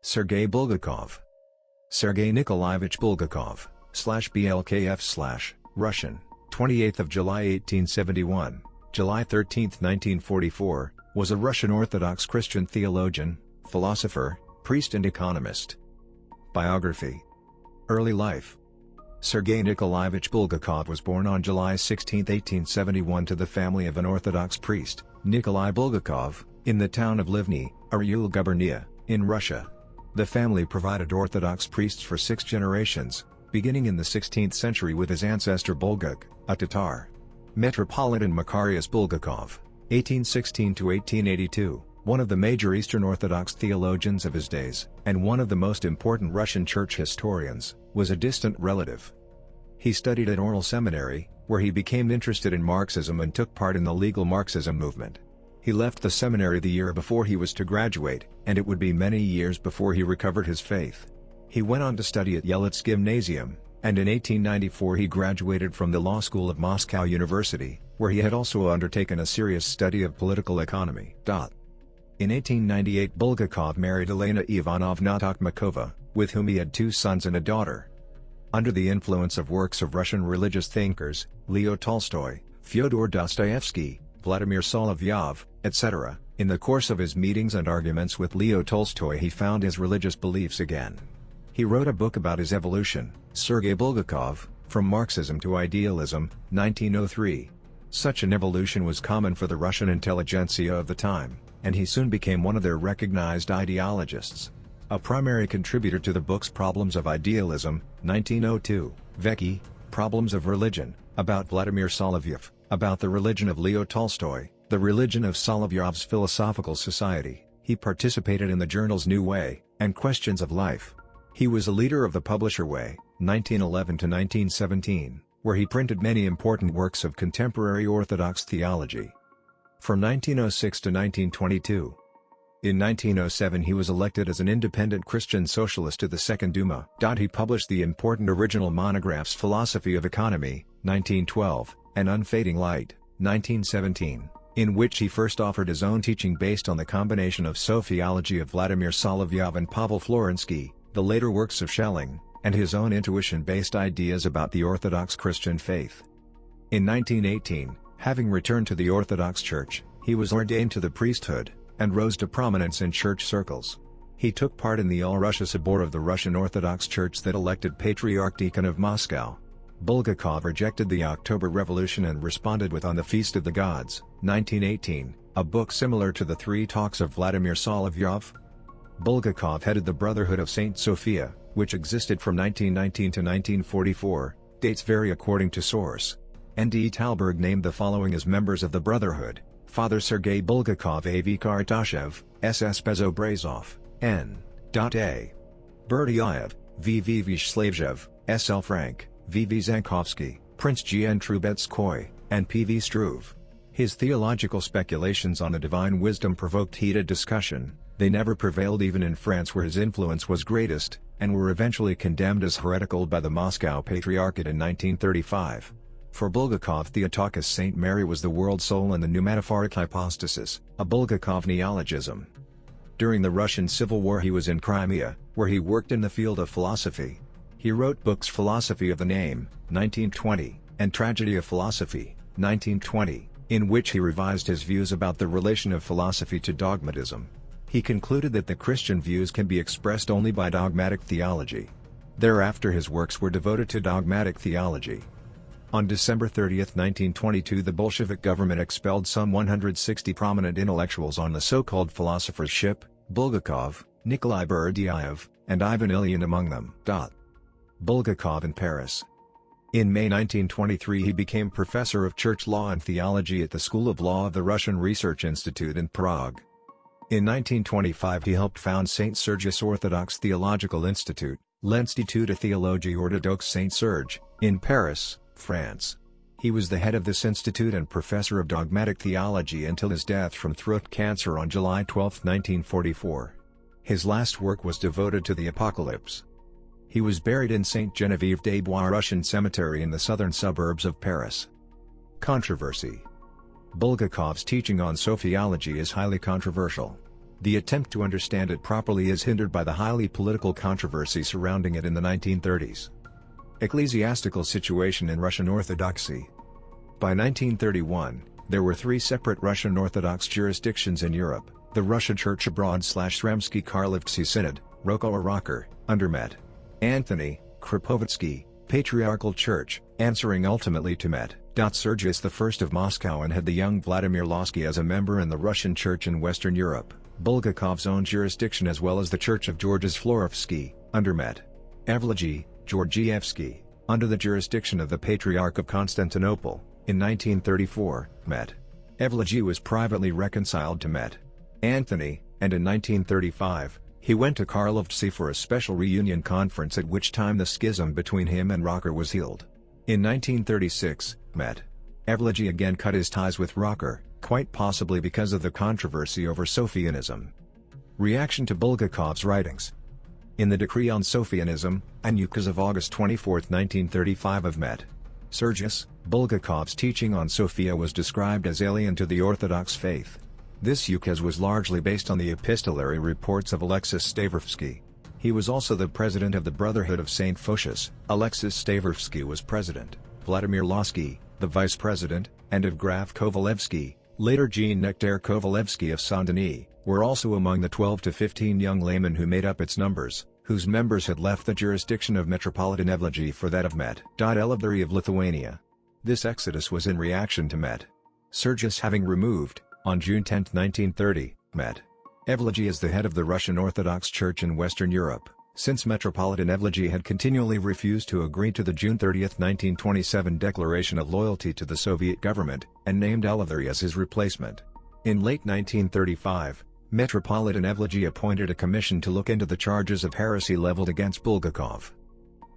Sergei Bulgakov. Sergei Nikolaevich Bulgakov, /BLKF/ Russian, 28th of July 1871, July 13, 1944, was a Russian Orthodox Christian theologian, philosopher, priest and economist. Biography. Early life. Sergei Nikolaevich Bulgakov was born on July 16, 1871 to the family of an Orthodox priest, Nikolai Bulgakov, in the town of Livny, Aryul Gubernia, in Russia. The family provided Orthodox priests for 6 generations, beginning in the 16th century with his ancestor Bulgak, a Tatar. Metropolitan Makarios Bulgakov, 1816–1882, one of the major Eastern Orthodox theologians of his days, and one of the most important Russian church historians, was a distant relative. He studied at Oral Seminary, where he became interested in Marxism and took part in the legal Marxism movement. He left the seminary the year before he was to graduate, and it would be many years before he recovered his faith. He went on to study at Yelets Gymnasium, and in 1894 he graduated from the Law School of Moscow University, where he had also undertaken a serious study of political economy. In 1898 Bulgakov married Elena Ivanovna Tokmakova, with whom he had 2 sons and a daughter. Under the influence of works of Russian religious thinkers, Leo Tolstoy, Fyodor Dostoevsky, Vladimir Solovyov, etc., in the course of his meetings and arguments with Leo Tolstoy he found his religious beliefs again. He wrote a book about his evolution, Sergei Bulgakov, From Marxism to Idealism, 1903. Such an evolution was common for the Russian intelligentsia of the time, and he soon became one of their recognized ideologists. A primary contributor to the book's Problems of Idealism, 1902, Veki, Problems of Religion, about Vladimir Solovyov, about the religion of Leo Tolstoy, the religion of Solovyov's Philosophical Society. He participated in the journals New Way, and Questions of Life. He was a leader of the Publisher Way, 1911–1917, where he printed many important works of contemporary Orthodox theology. From 1906 to 1922. In 1907 he was elected as an independent Christian socialist to the Second Duma. He published the important original monographs Philosophy of Economy, 1912, and Unfading Light, 1917, in which he first offered his own teaching based on the combination of Sophiology of Vladimir Solovyov and Pavel Florensky, the later works of Schelling, and his own intuition-based ideas about the Orthodox Christian faith. In 1918, having returned to the Orthodox Church, he was ordained to the priesthood, and rose to prominence in church circles. He took part in the All-Russia Sobor of the Russian Orthodox Church that elected Patriarch Tikhon of Moscow. Bulgakov rejected the October Revolution and responded with On the Feast of the Gods, 1918, a book similar to the 3 talks of Vladimir Solovyov. Bulgakov headed the Brotherhood of St. Sophia, which existed from 1919 to 1944, dates vary according to source. N.D. Talberg named the following as members of the Brotherhood: Father Sergei Bulgakov, A.V. Kartashev, S.S. Bezobrazov, N.A. Berdyaev, V.V. Vishlavzhev, S.L. Frank, V.V. Zankovsky, Prince G.N. Trubetskoy, and P.V. Struve. His theological speculations on the divine wisdom provoked heated discussion. They never prevailed even in France where his influence was greatest, and were eventually condemned as heretical by the Moscow Patriarchate in 1935. For Bulgakov, Theotokos St. Mary was the world soul and the pneumatophoric hypostasis, a Bulgakov neologism. During the Russian Civil War he was in Crimea, where he worked in the field of philosophy. He wrote books Philosophy of the Name, 1920, and Tragedy of Philosophy, 1920, in which he revised his views about the relation of philosophy to dogmatism. He concluded that the Christian views can be expressed only by dogmatic theology. Thereafter his works were devoted to dogmatic theology. On December 30, 1922 the Bolshevik government expelled some 160 prominent intellectuals on the so-called philosophers' ship, Bulgakov, Nikolai Berdyaev, and Ivan Ilyin among them. Bulgakov in Paris. In May 1923 he became professor of church law and theology at the School of Law of the Russian Research Institute in Prague. In 1925 he helped found St. Sergius Orthodox Theological Institute, l'Institut de Théologie Orthodoxe Saint Serge, in Paris, France. He was the head of this institute and professor of dogmatic theology until his death from throat cancer on July 12, 1944. His last work was devoted to the Apocalypse. He was buried in Saint Geneviève des Bois Russian Cemetery in the southern suburbs of Paris. Controversy. Bulgakov's teaching on sophiology is highly controversial. The attempt to understand it properly is hindered by the highly political controversy surrounding it in the 1930s. Ecclesiastical situation in Russian Orthodoxy. By 1931, there were three separate Russian Orthodox jurisdictions in Europe: the Russian Church Abroad/Sremsky Karlovtsy Synod, Roko or Rocker, under Met. Anthony Khrapovitsky, Patriarchal Church, answering ultimately to Met. Sergius I of Moscow and had the young Vladimir Losky as a member in the Russian Church in Western Europe, Bulgakov's own jurisdiction, as well as the Church of Georges Florovsky, under Met. Evlogy Georgievsky, under the jurisdiction of the Patriarch of Constantinople. In 1934, Met. Evlogy was privately reconciled to Met. Anthony, and in 1935, he went to Karlovtsy for a special reunion conference, at which time the schism between him and Rocker was healed. In 1936, Met. Evlogy again cut his ties with Rocker, quite possibly because of the controversy over Sophianism. Reaction to Bulgakov's writings. In the Decree on Sophianism, an ukaz of August 24, 1935 of Met. Sergius, Bulgakov's teaching on Sophia was described as alien to the Orthodox faith. This ukaz was largely based on the epistolary reports of Alexis Stavrovsky. He was also the president of the Brotherhood of St. Photius. Alexis Stavrovsky was president, Vladimir Losky, the vice president, and of Graf Kovalevsky, later Jean Nectaire Kovalevsky of Saint-Denis, were also among the 12 to 15 young laymen who made up its numbers, whose members had left the jurisdiction of Metropolitan Evlogy for that of Met. Elevary of Lithuania. This exodus was in reaction to Met. Sergius having removed, on June 10, 1930, Met. Evlogy as the head of the Russian Orthodox Church in Western Europe, since Metropolitan Evlogy had continually refused to agree to the June 30, 1927 declaration of loyalty to the Soviet government, and named Elevary as his replacement. In late 1935, Metropolitan Evlogy appointed a commission to look into the charges of heresy leveled against Bulgakov.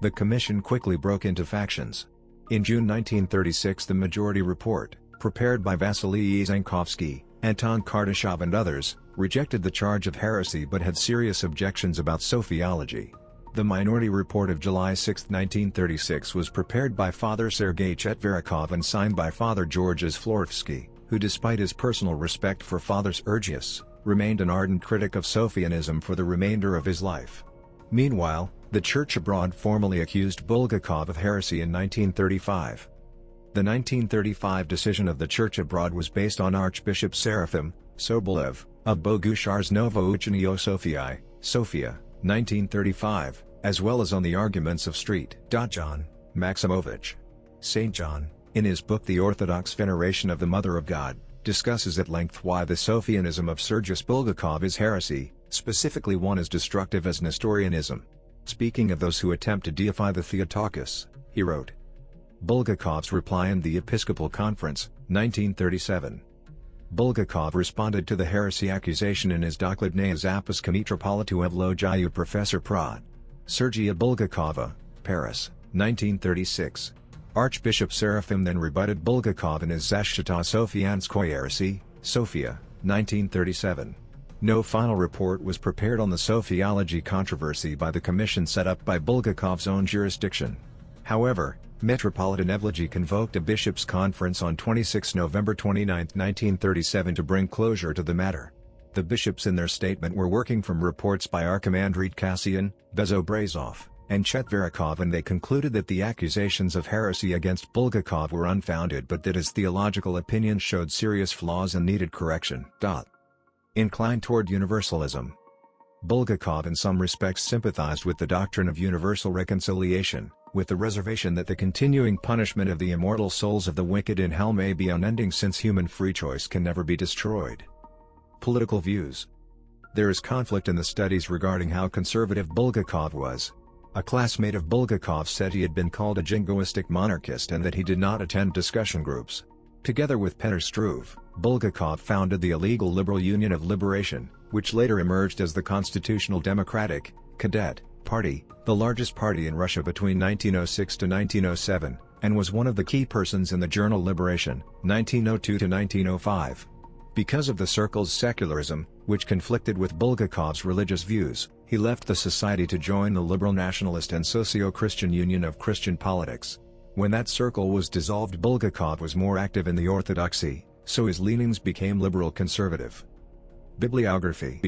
The commission quickly broke into factions. In June 1936, the majority report, prepared by Vasily Zankovsky, Anton Kardashov and others, rejected the charge of heresy but had serious objections about sophiology. The minority report of July 6, 1936 was prepared by Father Sergei Chetverikov and signed by Father Georges Florovsky, who, despite his personal respect for Father Sergius, remained an ardent critic of Sophianism for the remainder of his life. Meanwhile, the Church abroad formally accused Bulgakov of heresy in 1935. The 1935 decision of the Church abroad was based on Archbishop Seraphim Sobolev of Bogushar's Novouchenio Sophiae, Sophia, 1935, as well as on the arguments of St. John Maximovich. St. John, in his book The Orthodox Veneration of the Mother of God, discusses at length why the Sophianism of Sergius Bulgakov is heresy, specifically one as destructive as Nestorianism. Speaking of those who attempt to deify the Theotokos, he wrote. Bulgakov's reply in the Episcopal Conference, 1937. Bulgakov responded to the heresy accusation in his Dokladnaya Zapiska Metropolitu Evlogiu Professor Prod. Sergei Bulgakova, Paris, 1936. Archbishop Seraphim then rebutted Bulgakov in his Zashchita Sofianskoye heresy, Sofia, 1937. No final report was prepared on the sophiology controversy by the commission set up by Bulgakov's own jurisdiction. However, Metropolitan Evlogy convoked a bishops' conference on 26 November 29, 1937 to bring closure to the matter. The bishops in their statement were working from reports by Archimandrite Cassian, Bezobrazov, and Chetverikov, and they concluded that the accusations of heresy against Bulgakov were unfounded but that his theological opinions showed serious flaws and needed correction. Inclined toward universalism. Bulgakov in some respects sympathized with the doctrine of universal reconciliation, with the reservation that the continuing punishment of the immortal souls of the wicked in hell may be unending since human free choice can never be destroyed. Political views. There is conflict in the studies regarding how conservative Bulgakov was. A classmate of Bulgakov said he had been called a jingoistic monarchist and that he did not attend discussion groups. Together with Petr Struve, Bulgakov founded the illegal Liberal Union of Liberation, which later emerged as the Constitutional Democratic Cadet Party, the largest party in Russia between 1906 to 1907, and was one of the key persons in the journal Liberation, 1902 to 1905. Because of the circle's secularism, which conflicted with Bulgakov's religious views, he left the society to join the Liberal Nationalist and Socio-Christian Union of Christian Politics. When that circle was dissolved, Bulgakov was more active in the Orthodoxy, so his leanings became liberal-conservative. Bibliography.